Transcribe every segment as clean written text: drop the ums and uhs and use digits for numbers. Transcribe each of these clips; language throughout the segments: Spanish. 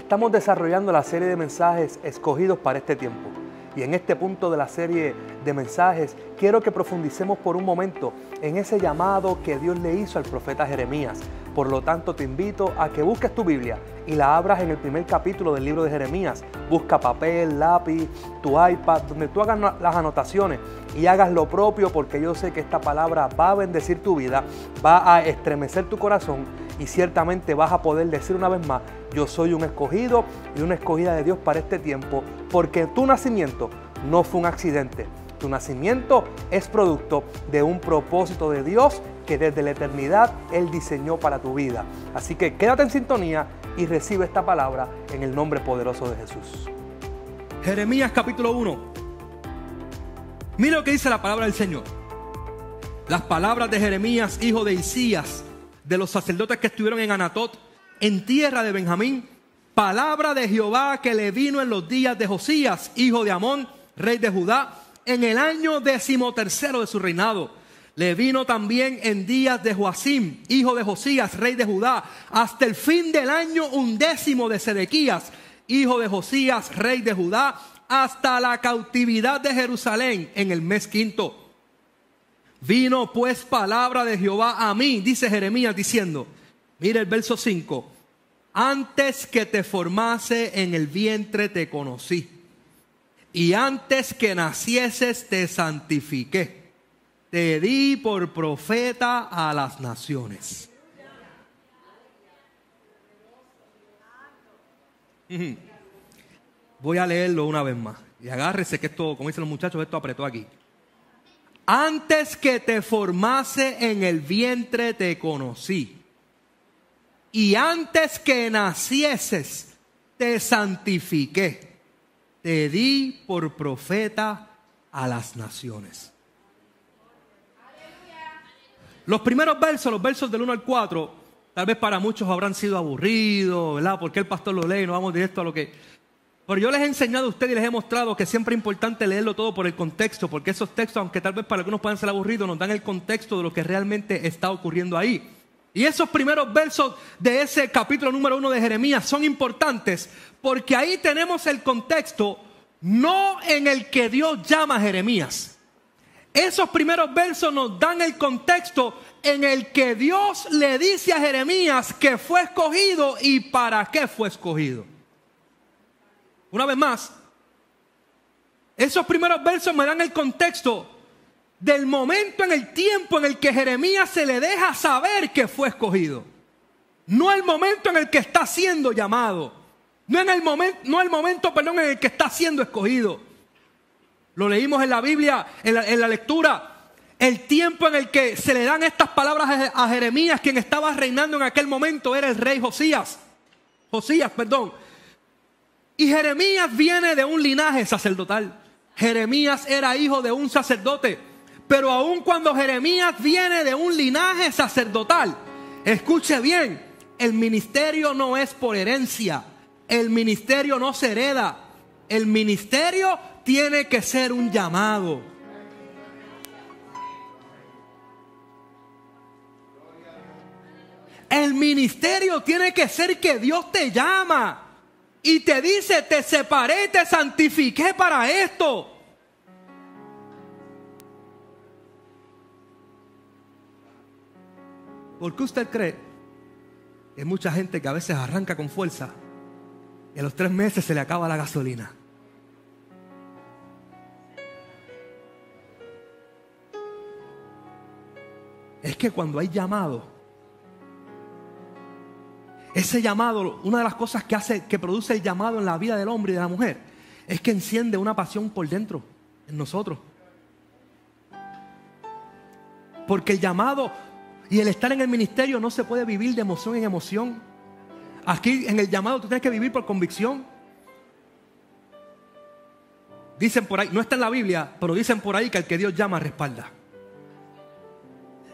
Estamos desarrollando la serie de mensajes escogidos para este tiempo. Y en este punto de la serie de mensajes, quiero que profundicemos por un momento en ese llamado que Dios le hizo al profeta Jeremías. Por lo tanto, te invito a que busques tu Biblia y la abras en el primer capítulo del libro de Jeremías. Busca papel, lápiz, tu iPad, donde tú hagas las anotaciones y hagas lo propio, porque yo sé que esta palabra va a bendecir tu vida, va a estremecer tu corazón y ciertamente vas a poder decir una vez más: yo soy un escogido y una escogida de Dios para este tiempo, porque tu nacimiento no fue un accidente. Tu nacimiento es producto de un propósito de Dios que desde la eternidad Él diseñó para tu vida. Así que quédate en sintonía y recibe esta palabra en el nombre poderoso de Jesús. Jeremías capítulo 1. Mira lo que dice la palabra del Señor. Las palabras de Jeremías, hijo de Isías, de los sacerdotes que estuvieron en Anatot, en tierra de Benjamín, palabra de Jehová que le vino en los días de Josías, hijo de Amón, rey de Judá, en el año 13º de su reinado. Le vino también en días de Joacim, hijo de Josías, rey de Judá, hasta el fin del año 11 de Sedequías, hijo de Josías, rey de Judá, hasta la cautividad de Jerusalén en el mes 5. Vino pues palabra de Jehová a mí, dice Jeremías, diciendo, mira el verso 5, antes que te formase en el vientre te conocí, y antes que nacieses te santifiqué, te di por profeta a las naciones. Voy a leerlo una vez más, y agárrese que esto, como dicen los muchachos, esto apretó aquí. Antes que te formase en el vientre te conocí, y antes que nacieses te santifiqué, te di por profeta a las naciones. Los primeros versos, los versos del 1 al 4, tal vez para muchos habrán sido aburridos, ¿verdad? Porque el pastor lo lee y no vamos directo a lo que... Pero yo les he enseñado a ustedes y les he mostrado que siempre es importante leerlo todo por el contexto, porque esos textos, aunque tal vez para algunos puedan ser aburridos, nos dan el contexto de lo que realmente está ocurriendo ahí. Y esos primeros versos de ese capítulo número 1 de Jeremías son importantes, porque ahí tenemos el contexto no en el que Dios llama a Jeremías. Esos primeros versos nos dan el contexto en el que Dios le dice a Jeremías que fue escogido y para qué fue escogido. Una vez más, esos primeros versos me dan el contexto del momento en el tiempo en el que Jeremías se le deja saber que fue escogido. No el momento en el que está siendo llamado. No el momento en el que está siendo escogido. Lo leímos en la Biblia, en la lectura. El tiempo en el que se le dan estas palabras a Jeremías, quien estaba reinando en aquel momento era el rey Josías. Y Jeremías viene de un linaje sacerdotal. Jeremías era hijo de un sacerdote. Pero aun cuando Jeremías viene de un linaje sacerdotal, escuche bien, el ministerio no es por herencia. El ministerio no se hereda. El ministerio tiene que ser un llamado. El ministerio tiene que ser que Dios te llama y te dice, te separé, te santifiqué para esto. ¿Por qué usted cree que hay mucha gente que a veces arranca con fuerza y a los 3 meses se le acaba la gasolina? Es que cuando hay llamado, ese llamado, una de las cosas que produce el llamado en la vida del hombre y de la mujer, es que enciende una pasión por dentro, en nosotros. Porque el llamado y el estar en el ministerio no se puede vivir de emoción en emoción. Aquí en el llamado tú tienes que vivir por convicción. Dicen por ahí, no está en la Biblia, pero dicen por ahí que el que Dios llama respalda.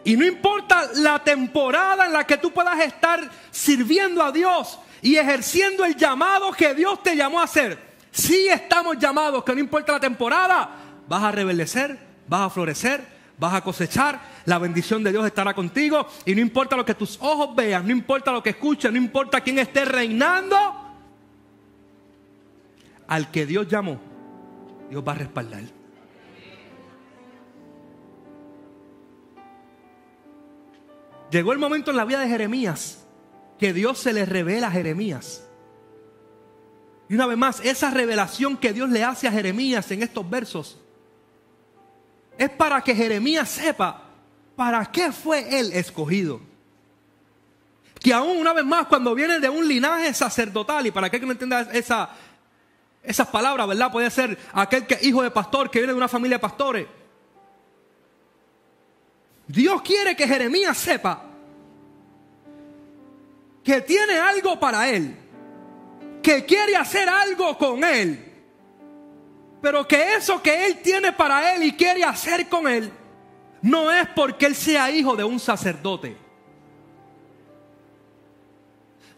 Y no importa la temporada en la que tú puedas estar sirviendo a Dios y ejerciendo el llamado que Dios te llamó a hacer. Sí estamos llamados, que no importa la temporada, vas a reverdecer, vas a florecer, vas a cosechar, la bendición de Dios estará contigo. Y no importa lo que tus ojos vean, no importa lo que escuchen, no importa quién esté reinando, al que Dios llamó, Dios va a respaldar. Llegó el momento en la vida de Jeremías que Dios se le revela a Jeremías. Y una vez más, esa revelación que Dios le hace a Jeremías en estos versos es para que Jeremías sepa para qué fue él escogido. Que aún una vez más, cuando viene de un linaje sacerdotal, y para aquel que no entienda esas palabras, ¿verdad? Puede ser aquel que es hijo de pastor, que viene de una familia de pastores. Dios quiere que Jeremías sepa que tiene algo para él, que quiere hacer algo con él, pero que eso que él tiene para él y quiere hacer con él, no es porque él sea hijo de un sacerdote.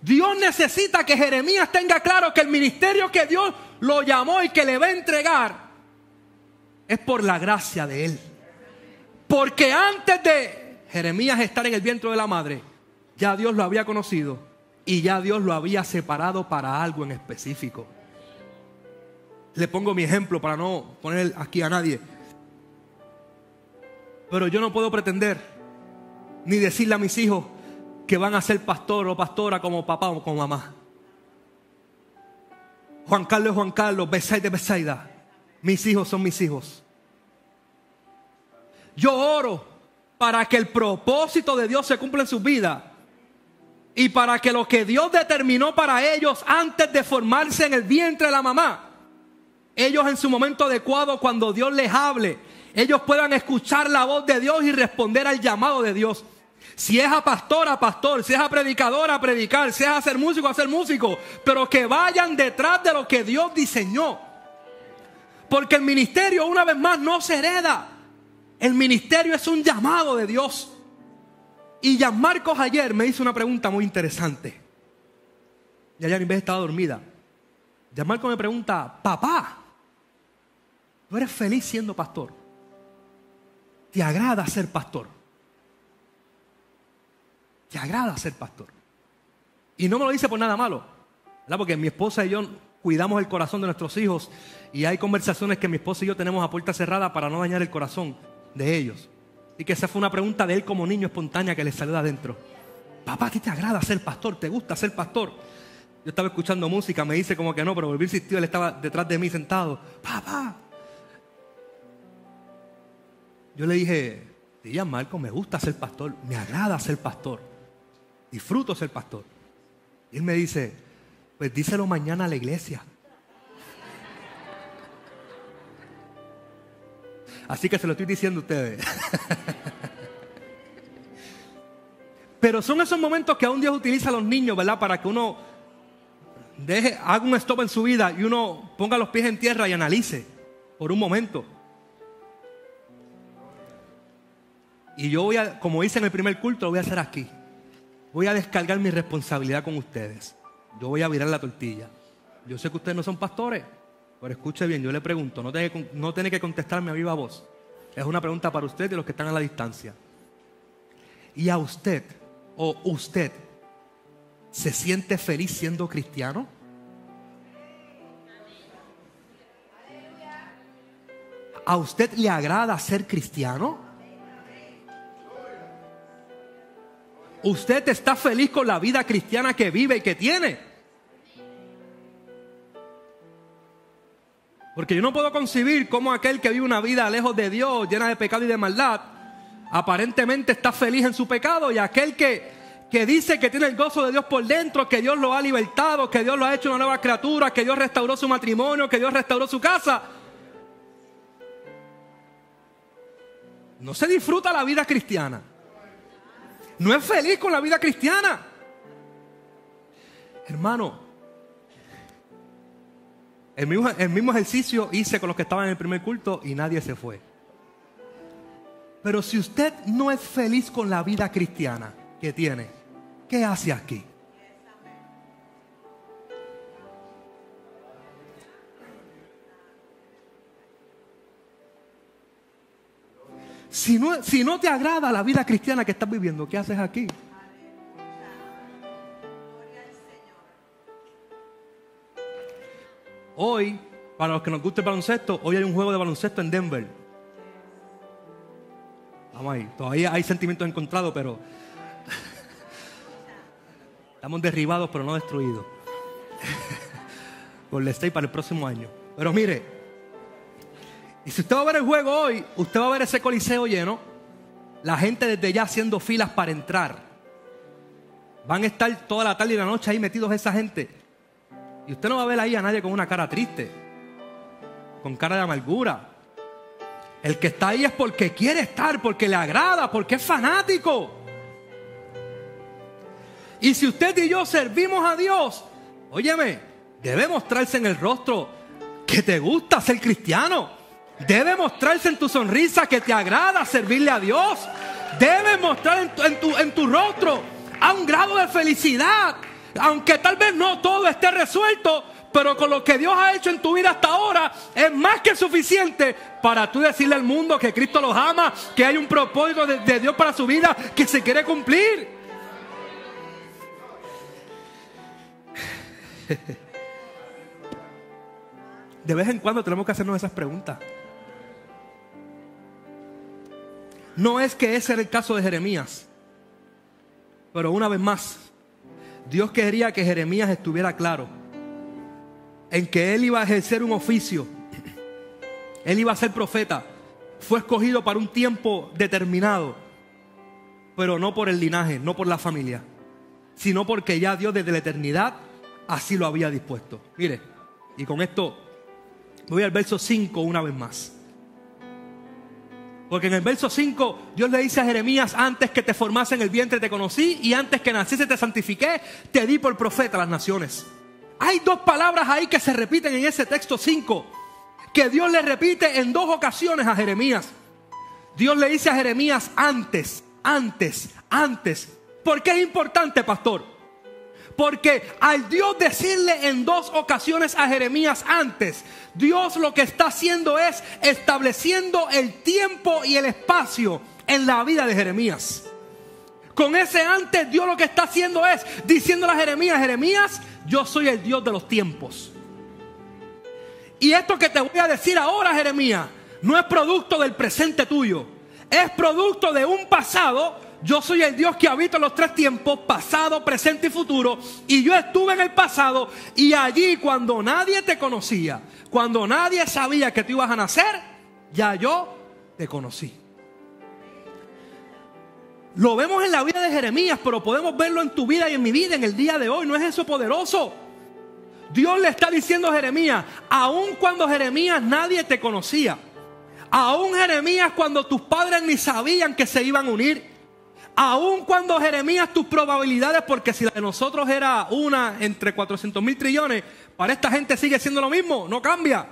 Dios necesita que Jeremías tenga claro que el ministerio que Dios lo llamó y que le va a entregar es por la gracia de él. Porque antes de Jeremías estar en el vientre de la madre, ya Dios lo había conocido y ya Dios lo había separado para algo en específico. Le pongo mi ejemplo para no poner aquí a nadie. Pero yo no puedo pretender ni decirle a mis hijos que van a ser pastor o pastora como papá o como mamá. Juan Carlos es Juan Carlos, Betsaida es Betsaida. Mis hijos son mis hijos. Yo oro para que el propósito de Dios se cumpla en sus vidas y para que lo que Dios determinó para ellos antes de formarse en el vientre de la mamá, ellos en su momento adecuado, cuando Dios les hable, ellos puedan escuchar la voz de Dios y responder al llamado de Dios. Si es a pastor, a pastor. Si es a predicador, a predicar. Si es a ser músico, a ser músico. Pero que vayan detrás de lo que Dios diseñó. Porque el ministerio, una vez más, no se hereda. El ministerio es un llamado de Dios. Y Gianmarcos ayer me hizo una pregunta muy interesante. Y ayer en vez estaba dormida. Gianmarcos me pregunta: papá, ¿tú eres feliz siendo pastor? ¿Te agrada ser pastor? ¿Te agrada ser pastor? Y no me lo dice por nada malo, ¿verdad? Porque mi esposa y yo cuidamos el corazón de nuestros hijos y hay conversaciones que mi esposa y yo tenemos a puerta cerrada para no dañar el corazón de ellos. Y que esa fue una pregunta de él como niño espontánea que le salió de adentro. Papá, ¿a ti te agrada ser pastor? ¿Te gusta ser pastor? Yo estaba escuchando música, me dice como que no, pero volví a insistir, él estaba detrás de mí sentado. Papá. Yo le dije: sí, Marco, me gusta ser pastor, me agrada ser pastor. Disfruto ser pastor. Y él me dice: pues díselo mañana a la iglesia. Así que se lo estoy diciendo a ustedes. Pero son esos momentos que aún Dios utiliza a los niños, ¿verdad? Para que uno haga un stop en su vida y uno ponga los pies en tierra y analice por un momento. Y yo voy a, como hice en el primer culto, lo voy a hacer aquí. Voy a descargar mi responsabilidad con ustedes. Yo voy a virar la tortilla. Yo sé que ustedes no son pastores, pero escuche bien, yo le pregunto, no tiene que contestarme a viva voz. Es una pregunta para usted y los que están a la distancia. ¿Y a usted o usted se siente feliz siendo cristiano? ¿A usted le agrada ser cristiano? ¿Usted está feliz con la vida cristiana que vive y que tiene? Porque yo no puedo concebir cómo aquel que vive una vida lejos de Dios, llena de pecado y de maldad, aparentemente está feliz en su pecado, y aquel que dice que tiene el gozo de Dios por dentro, que Dios lo ha libertado, que Dios lo ha hecho una nueva criatura, que Dios restauró su matrimonio, que Dios restauró su casa, no se disfruta la vida cristiana. No es feliz con la vida cristiana. Hermano, el mismo ejercicio hice con los que estaban en el primer culto y nadie se fue. Pero si usted no es feliz con la vida cristiana que tiene, ¿qué hace aquí? Si no te agrada la vida cristiana que estás viviendo, ¿qué haces aquí? Hoy, para los que nos gusta el baloncesto, hoy hay un juego de baloncesto en Denver. Vamos ahí. Todavía hay sentimientos encontrados, pero estamos derribados, pero no destruidos. Golden State para el próximo año. Pero mire, y si usted va a ver el juego hoy, usted va a ver ese coliseo lleno, la gente desde ya haciendo filas para entrar. Van a estar toda la tarde y la noche ahí metidos esa gente. Y usted no va a ver ahí a nadie con una cara triste, con cara de amargura. El que está ahí es porque quiere estar, porque le agrada, porque es fanático. Y si usted y yo servimos a Dios, óyeme, debe mostrarse en el rostro que te gusta ser cristiano. Debe mostrarse en tu sonrisa que te agrada servirle a Dios. Debe mostrar en tu rostro a un grado de felicidad. Aunque tal vez no todo esté resuelto, pero con lo que Dios ha hecho en tu vida hasta ahora es más que suficiente para tú decirle al mundo que Cristo los ama, que hay un propósito de Dios para su vida que se quiere cumplir. De vez en cuando tenemos que hacernos esas preguntas. No es que ese era el caso de Jeremías, pero una vez más, Dios quería que Jeremías estuviera claro en que él iba a ejercer un oficio. Él iba a ser profeta. Fue escogido para un tiempo determinado, pero no por el linaje, no por la familia, sino porque ya Dios desde la eternidad así lo había dispuesto. Mire, y con esto voy al verso 5 una vez más. Porque en el verso 5 Dios le dice a Jeremías: antes que te formase en el vientre te conocí, y antes que naciese te santifiqué, te di por profeta a las naciones. Hay dos palabras ahí que se repiten en ese texto 5, que Dios le repite en dos ocasiones a Jeremías. Dios le dice a Jeremías: antes, antes, antes. ¿Por qué es importante, pastor? Porque al Dios decirle en dos ocasiones a Jeremías antes, Dios lo que está haciendo es estableciendo el tiempo y el espacio en la vida de Jeremías. Con ese antes, Dios lo que está haciendo es diciéndole a Jeremías: Jeremías, yo soy el Dios de los tiempos. Y esto que te voy a decir ahora, Jeremías, no es producto del presente tuyo, es producto de un pasado. Yo soy el Dios que habita en los tres tiempos, pasado, presente y futuro. Y yo estuve en el pasado, y allí cuando nadie te conocía, cuando nadie sabía que tú ibas a nacer, ya yo te conocí. Lo vemos en la vida de Jeremías, pero podemos verlo en tu vida y en mi vida en el día de hoy. ¿No es eso poderoso? Dios le está diciendo a Jeremías, aun cuando Jeremías nadie te conocía, aun Jeremías cuando tus padres ni sabían que se iban a unir, aun cuando Jeremías tus probabilidades, porque si la de nosotros era una entre 400,000 trillones, para esta gente sigue siendo lo mismo, no cambia.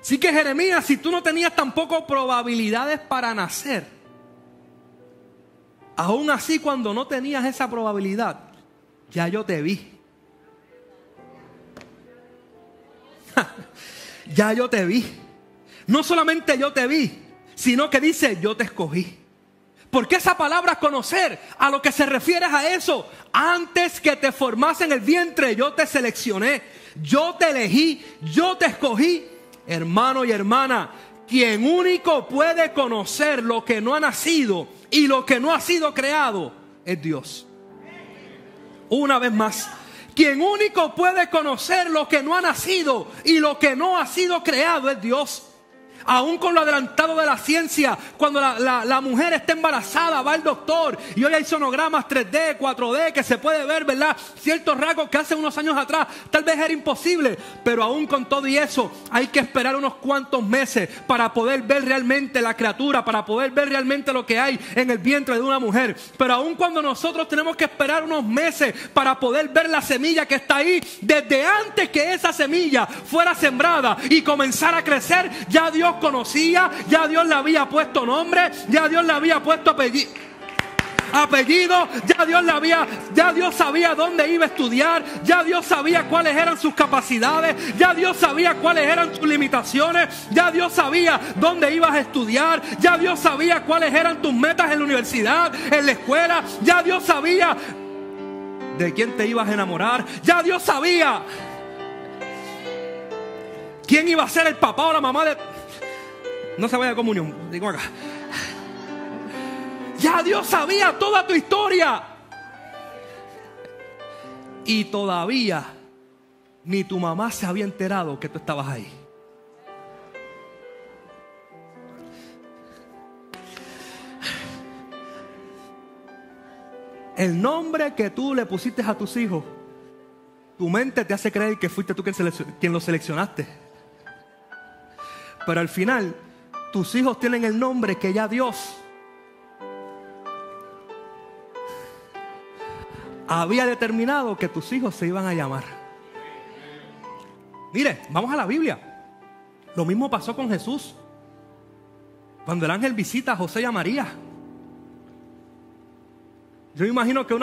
Así que Jeremías, si tú no tenías tampoco probabilidades para nacer, aún así cuando no tenías esa probabilidad, ya yo te vi. Ya yo te vi. No solamente yo te vi, sino que dice: yo te escogí. Porque esa palabra conocer, a lo que se refiere es a eso. Antes que te formase en el vientre, yo te seleccioné, yo te elegí, yo te escogí. Hermano y hermana, quien único puede conocer lo que no ha nacido y lo que no ha sido creado es Dios. Una vez más, quien único puede conocer lo que no ha nacido y lo que no ha sido creado es Dios. Aún con lo adelantado de la ciencia, cuando la mujer está embarazada, va al doctor y hoy hay sonogramas 3D, 4D que se puede ver, ¿verdad? Ciertos rasgos que hace unos años atrás tal vez era imposible, pero aún con todo y eso hay que esperar unos cuantos meses para poder ver realmente la criatura, para poder ver realmente lo que hay en el vientre de una mujer. Pero aún cuando nosotros tenemos que esperar unos meses para poder ver la semilla que está ahí, desde antes que esa semilla fuera sembrada y comenzara a crecer, ya Dios conocía, ya Dios le había puesto nombre, ya Dios le había puesto apellido, ya Dios sabía dónde iba a estudiar, ya Dios sabía cuáles eran sus capacidades, ya Dios sabía cuáles eran sus limitaciones, ya Dios sabía dónde ibas a estudiar, ya Dios sabía cuáles eran tus metas en la universidad, en la escuela, ya Dios sabía de quién te ibas a enamorar, ya Dios sabía. ¿Quién iba a ser el papá o la mamá de...? No se vaya de comunión, digo acá. Ya Dios sabía toda tu historia. Y todavía ni tu mamá se había enterado que tú estabas ahí. El nombre que tú le pusiste a tus hijos, tu mente te hace creer que fuiste tú quien lo seleccionaste. Pero al final, tus hijos tienen el nombre que ya Dios había determinado que tus hijos se iban a llamar. Mire, vamos a la Biblia. Lo mismo pasó con Jesús. Cuando el ángel visita a José y a María. Yo me imagino que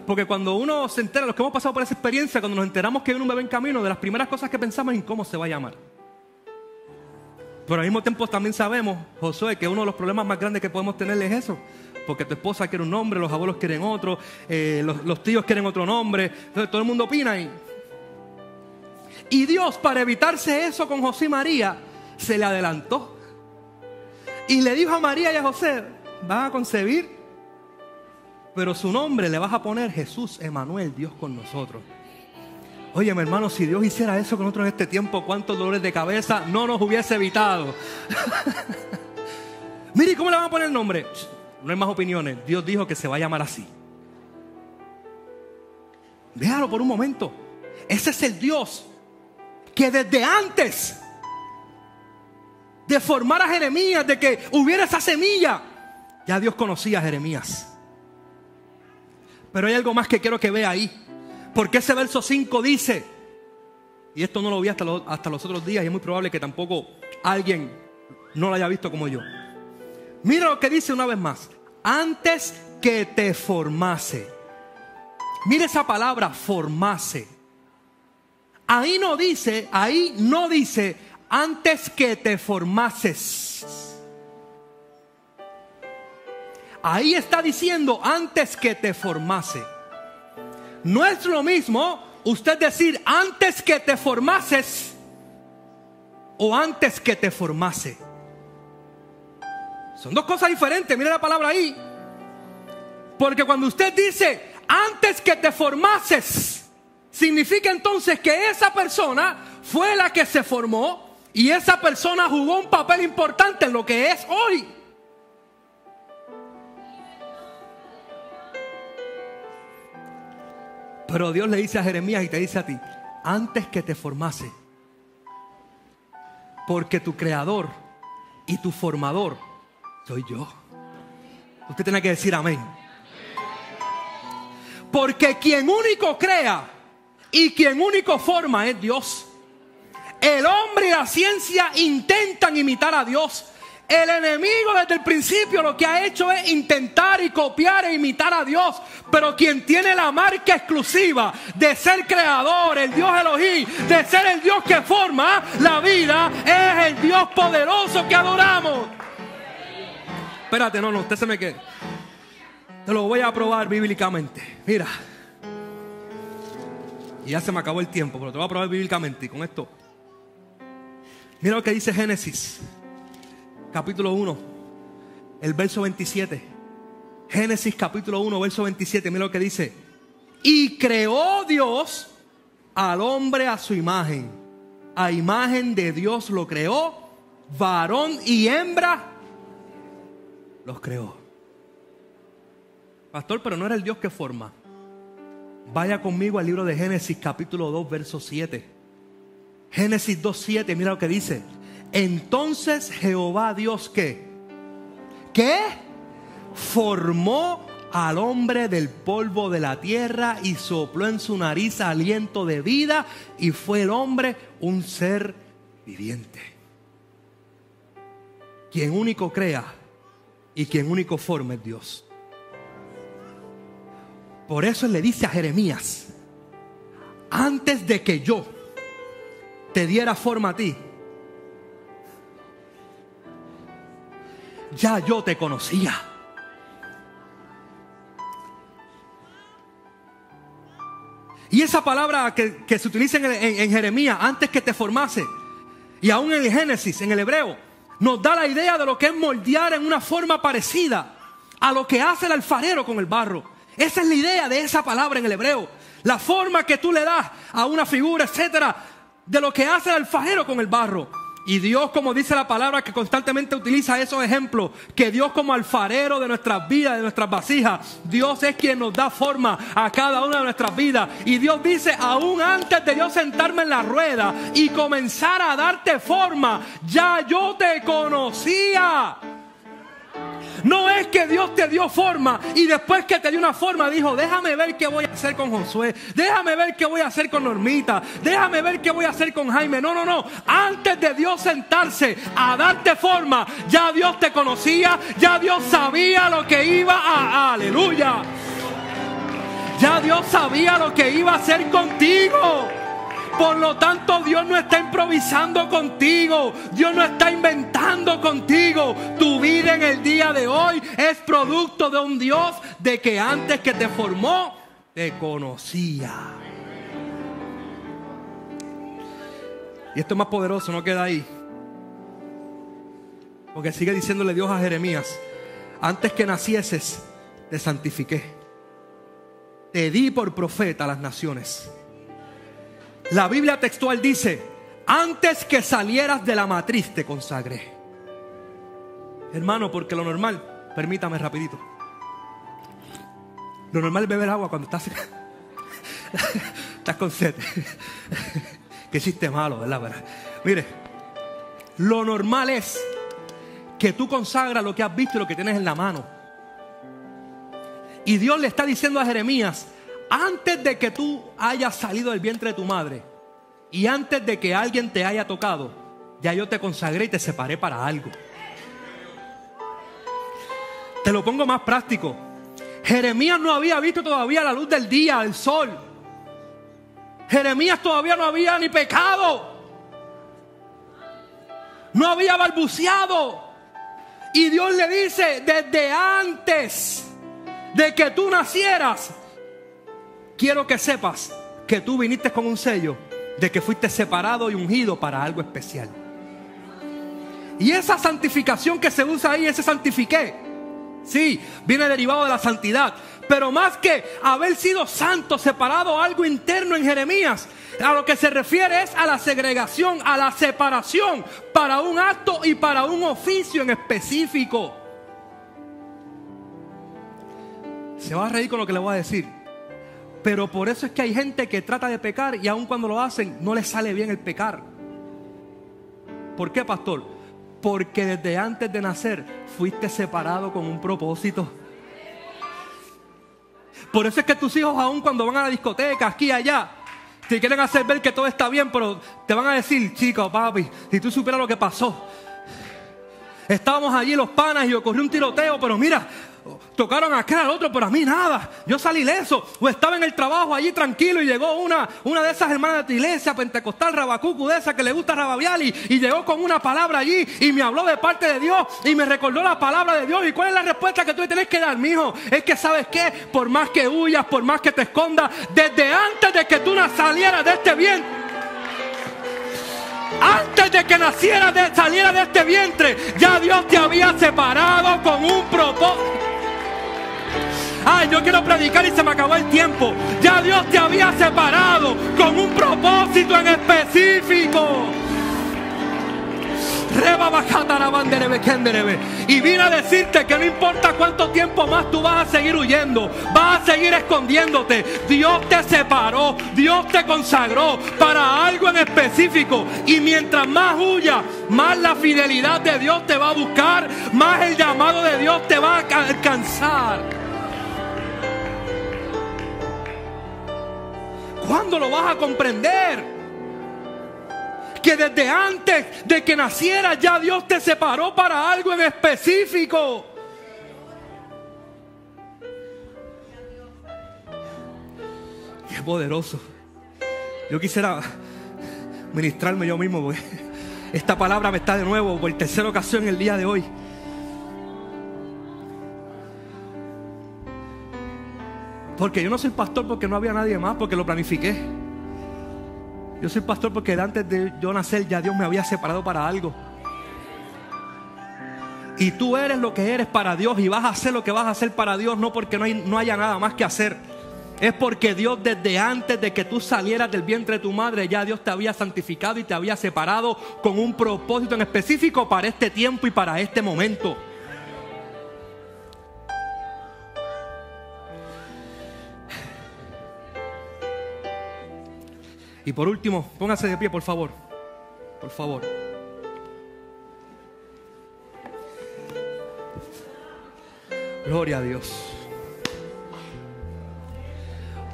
porque cuando uno se entera, los que hemos pasado por esa experiencia, cuando nos enteramos que viene un bebé en camino, de las primeras cosas que pensamos es en cómo se va a llamar. Pero al mismo tiempo también sabemos, Josué, que uno de los problemas más grandes que podemos tener es eso. Porque tu esposa quiere un nombre, los abuelos quieren otro, los tíos quieren otro nombre. Entonces todo el mundo opina y Dios, para evitarse eso con José y María, se le adelantó. Y le dijo a María y a José, van a concebir, pero su nombre le vas a poner Jesús Emanuel, Dios con nosotros. Oye, mi hermano, si Dios hiciera eso con nosotros en este tiempo, ¿cuántos dolores de cabeza no nos hubiese evitado? Mire, ¿cómo le van a poner el nombre? No hay más opiniones. Dios dijo que se va a llamar así. Déjalo por un momento. Ese es el Dios que desde antes de formar a Jeremías, de que hubiera esa semilla, ya Dios conocía a Jeremías. Pero hay algo más que quiero que vea ahí. Porque ese verso 5 dice, y esto no lo vi hasta los otros días, y es muy probable que tampoco alguien no lo haya visto como yo. Mira lo que dice una vez más. Antes que te formase. Mira esa palabra, formase. Ahí no dice antes que te formases. Ahí está diciendo antes que te formase. No es lo mismo usted decir antes que te formases o antes que te formase. Son dos cosas diferentes. Mira la palabra ahí. Porque cuando usted dice antes que te formases, significa entonces que esa persona fue la que se formó y esa persona jugó un papel importante en lo que es hoy. Pero Dios le dice a Jeremías y te dice a ti, antes que te formase, porque tu creador y tu formador soy yo. Usted tiene que decir amén. Porque quien único crea y quien único forma es Dios. El hombre y la ciencia intentan imitar a Dios. El enemigo desde el principio lo que ha hecho es intentar y copiar e imitar a Dios. Pero quien tiene la marca exclusiva de ser creador, el Dios Elohim, de ser el Dios que forma la vida, es el Dios poderoso que adoramos. Espérate, no, usted se me queda. Te lo voy a probar bíblicamente. Mira. Y ya se me acabó el tiempo, pero te lo voy a probar bíblicamente. Y con esto, mira lo que dice Génesis capítulo 1, el verso 27. Génesis capítulo 1, verso 27. Mira lo que dice. Y creó Dios al hombre a su imagen. A imagen de Dios lo creó. Varón y hembra los creó. Pastor, pero no era el Dios que forma. Vaya conmigo al libro de Génesis capítulo 2, verso 7. Génesis 2, 7. Mira lo que dice. Entonces Jehová Dios ¿qué? Formó al hombre del polvo de la tierra y sopló en su nariz aliento de vida y fue el hombre un ser viviente. Quien único crea y quien único forma es Dios. Por eso él le dice a Jeremías, antes de que yo te diera forma a ti, ya yo te conocía. Y esa palabra que se utiliza en Jeremías, antes que te formase, Y aún en el Génesis, en el hebreo, nos da la idea de lo que es moldear en una forma parecida a lo que hace el alfarero con el barro. Esa es la idea de esa palabra en el hebreo. La forma que tú le das a una figura, etcétera, de lo que hace el alfarero con el barro. Y Dios, como dice la palabra, que constantemente utiliza esos ejemplos, que Dios como alfarero de nuestras vidas, de nuestras vasijas, Dios es quien nos da forma a cada una de nuestras vidas. Y Dios dice, aún antes de yo sentarme en la rueda y comenzar a darte forma, ya yo te conocía. No es que Dios te dio forma y después que te dio una forma dijo, déjame ver qué voy a hacer con Josué, déjame ver qué voy a hacer con Normita, déjame ver qué voy a hacer con Jaime. No, no, no. Antes de Dios sentarse a darte forma, ya Dios te conocía, ya Dios sabía lo que iba a... ¡Aleluya! Ya Dios sabía lo que iba a hacer contigo. Por lo tanto, Dios no está improvisando contigo. Dios no está inventando contigo. Tu vida en el día de hoy es producto de un Dios de que antes que te formó, te conocía. Y esto es más poderoso, no queda ahí. Porque sigue diciéndole Dios a Jeremías, antes que nacieses, te santifiqué. Te di por profeta a las naciones. La Biblia textual dice, antes que salieras de la matriz te consagré. Hermano, porque lo normal, permítame rapidito. Lo normal es beber agua cuando estás con sed. Qué chiste malo, ¿verdad? Mire, lo normal es que tú consagras lo que has visto y lo que tienes en la mano. Y Dios le está diciendo a Jeremías, antes de que tú hayas salido del vientre de tu madre y antes de que alguien te haya tocado, ya yo te consagré y te separé para algo. Te lo pongo más práctico. Jeremías no había visto todavía la luz del día, el sol. Jeremías todavía no había ni pecado. No había balbuceado. Y Dios le dice, desde antes de que tú nacieras, quiero que sepas que tú viniste con un sello de que fuiste separado y ungido para algo especial. Y esa santificación que se usa ahí, ese santifiqué, sí, viene derivado de la santidad. Pero más que haber sido santo, separado, algo interno en Jeremías, a lo que se refiere es a la segregación, a la separación para un acto y para un oficio en específico. Se va a reír con lo que le voy a decir. Pero por eso es que hay gente que trata de pecar y aun cuando lo hacen no les sale bien el pecar. ¿Por qué, pastor? Porque desde antes de nacer fuiste separado con un propósito. Por eso es que tus hijos aun cuando van a la discoteca, aquí y allá, te quieren hacer ver que todo está bien, pero te van a decir, chico, papi, si tú supieras lo que pasó. Estábamos allí los panas y ocurrió un tiroteo, pero mira, tocaron a aquel al otro, pero a mí nada. Yo salí ileso. O estaba en el trabajo allí tranquilo y llegó una de esas hermanas de tu iglesia pentecostal, rabacucu, de esa que le gusta rababiar, y llegó con una palabra allí y me habló de parte de Dios y me recordó la palabra de Dios. ¿Y cuál es la respuesta que tú le tienes que dar, mijo? Es que, ¿sabes qué? Por más que huyas, por más que te escondas, desde antes de que tú salieras de este vientre, antes de que saliera de este vientre, ya Dios te había separado con un propósito. Ay, yo quiero predicar y se me acabó el tiempo. Ya Dios te había separado con un propósito en específico. Y vine a decirte que no importa cuánto tiempo más tú vas a seguir huyendo, vas a seguir escondiéndote. Dios te separó, Dios te consagró para algo en específico. Y mientras más huyas, más la fidelidad de Dios te va a buscar, más el llamado de Dios te va a alcanzar. ¿Cuándo lo vas a comprender? Que desde antes de que nacieras ya Dios te separó para algo en específico. Qué poderoso. Yo quisiera ministrarme yo mismo, porque esta palabra me está de nuevo por tercera ocasión el día de hoy. Porque yo no soy pastor porque no había nadie más, porque lo planifiqué. Yo soy pastor porque antes de yo nacer ya Dios me había separado para algo. Y tú eres lo que eres para Dios y vas a hacer lo que vas a hacer para Dios, no porque no haya nada más que hacer. Es porque Dios, desde antes de que tú salieras del vientre de tu madre, ya Dios te había santificado y te había separado con un propósito en específico para este tiempo y para este momento. Y por último, póngase de pie, por favor. Por favor. Gloria a Dios.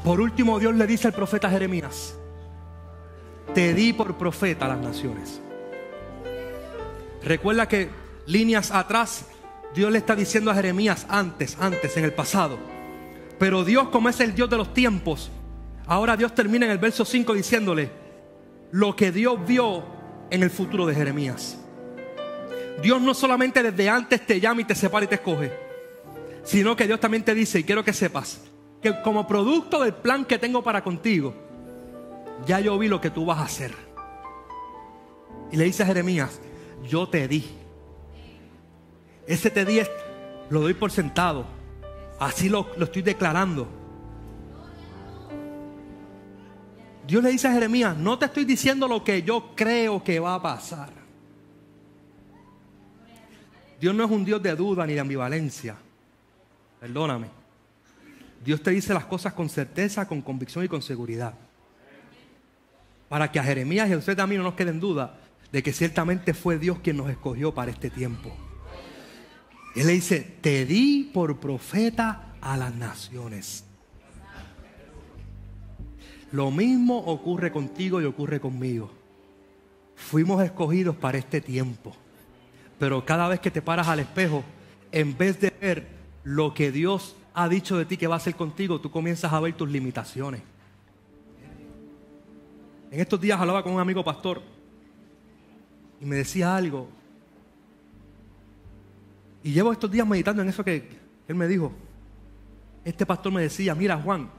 Por último, Dios le dice al profeta Jeremías: te di por profeta a las naciones. Recuerda que líneas atrás Dios le está diciendo a Jeremías antes, en el pasado. Pero Dios, como es el Dios de los tiempos, ahora Dios termina en el verso 5 diciéndole lo que Dios vio en el futuro de Jeremías. Dios no solamente desde antes te llama y te separa y te escoge, sino que Dios también te dice, y quiero que sepas, que como producto del plan que tengo para contigo, ya yo vi lo que tú vas a hacer. Y le dice a Jeremías: yo te di. Ese te di lo doy por sentado. Así lo estoy declarando. Dios le dice a Jeremías: no te estoy diciendo lo que yo creo que va a pasar. Dios no es un Dios de duda ni de ambivalencia. Perdóname. Dios te dice las cosas con certeza, con convicción y con seguridad. Para que a Jeremías y a usted también no nos quede en duda de que ciertamente fue Dios quien nos escogió para este tiempo. Él le dice: te di por profeta a las naciones. Lo mismo ocurre contigo y ocurre conmigo. Fuimos escogidos para este tiempo. Pero cada vez que te paras al espejo, en vez de ver lo que Dios ha dicho de ti que va a hacer contigo, tú comienzas a ver tus limitaciones. En estos días hablaba con un amigo pastor y me decía algo. Y llevo estos días meditando en eso que él me dijo. Este pastor me decía: mira, Juan,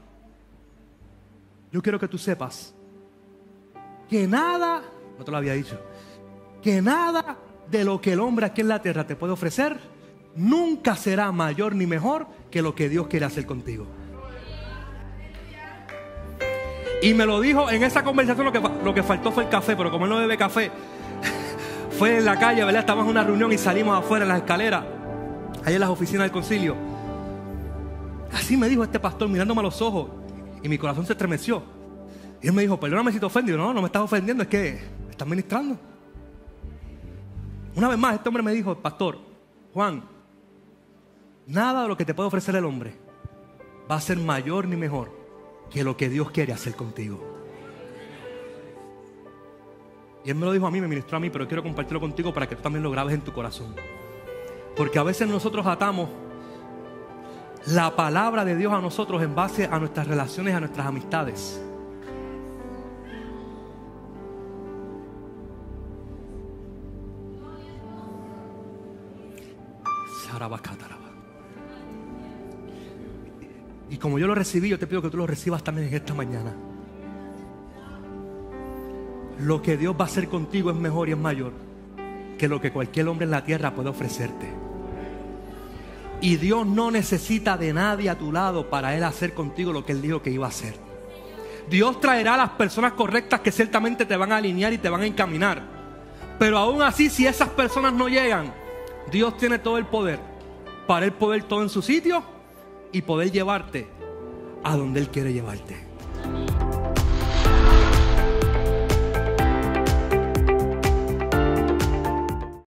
yo quiero que tú sepas que nada, no te lo había dicho, que nada de lo que el hombre aquí en la tierra te puede ofrecer nunca será mayor ni mejor que lo que Dios quiere hacer contigo. Y me lo dijo en esa conversación. Lo que faltó fue el café, pero como él no bebe café, fue en la calle, ¿verdad? Estábamos en una reunión y salimos afuera en las escaleras, ahí en las oficinas del concilio. Así me dijo este pastor, mirándome a los ojos, y mi corazón se estremeció. Y él me dijo: perdóname si te ofendí. No, no me estás ofendiendo, es que me estás ministrando. Una vez más este hombre me dijo: pastor Juan, nada de lo que te puede ofrecer el hombre va a ser mayor ni mejor que lo que Dios quiere hacer contigo. Y él me lo dijo a mí, me ministró a mí, pero quiero compartirlo contigo para que tú también lo grabes en tu corazón. Porque a veces nosotros atamos la palabra de Dios a nosotros en base a nuestras relaciones, a nuestras amistades. Y como yo lo recibí, yo te pido que tú lo recibas también en esta mañana. Lo que Dios va a hacer contigo es mejor y es mayor que lo que cualquier hombre en la tierra puede ofrecerte. Y Dios no necesita de nadie a tu lado para Él hacer contigo lo que Él dijo que iba a hacer. Dios traerá a las personas correctas que ciertamente te van a alinear y te van a encaminar. Pero aún así, si esas personas no llegan, Dios tiene todo el poder para Él poner todo en su sitio y poder llevarte a donde Él quiere llevarte.